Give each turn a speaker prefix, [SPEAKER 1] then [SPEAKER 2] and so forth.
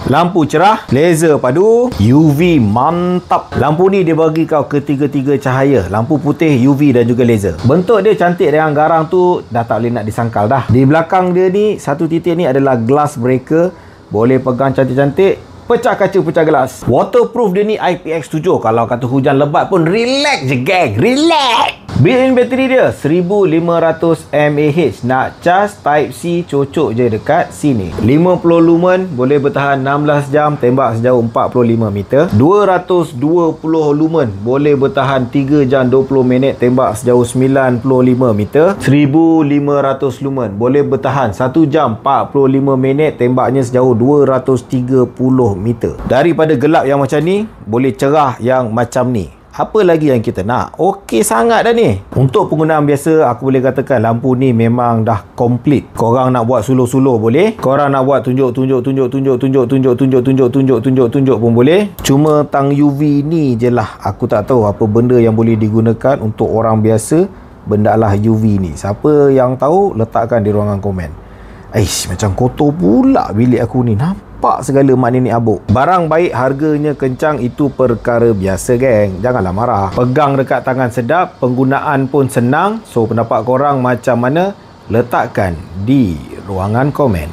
[SPEAKER 1] lampu cerah, laser padu, UV mantap. Lampu ni dia bagi kau ketiga-tiga cahaya, lampu putih, UV dan juga laser. Bentuk dia cantik dengan garang tu dah tak boleh nak disangkal dah. Di belakang dia ni, satu titik ni adalah glass breaker. Boleh pegang cantik-cantik, pecah kaca, pecah gelas. Waterproof dia ni IPX7. Kalau kata hujan lebat pun relax je gang, relax. Built-in bateri dia 1500 mAh. Nak cas type C cocok je dekat sini. 50 lumen, boleh bertahan 16 jam, tembak sejauh 45 meter. 220 lumen, boleh bertahan 3 jam 20 minit, tembak sejauh 95 meter. 1500 lumen, boleh bertahan 1 jam 45 minit, tembaknya sejauh 230 meter. Daripada gelap yang macam ni, boleh cerah yang macam ni. Apa lagi yang kita nak? Okey sangat dah ni. Untuk penggunaan biasa, aku boleh katakan lampu ni memang dah komplit. Korang nak buat suluh-suluh boleh. Korang nak buat tunjuk pun boleh. Cuma tang UV ni je lah. Aku tak tahu apa benda yang boleh digunakan untuk orang biasa. Benda lah UV ni. Siapa yang tahu, letakkan di ruangan komen. Macam kotor pula bilik aku ni. Nampak segala mak nenek abuk. Barang baik harganya kencang, itu perkara biasa geng. Janganlah marah. Pegang dekat tangan sedap, penggunaan pun senang. So pendapat korang macam mana? Letakkan di ruangan komen.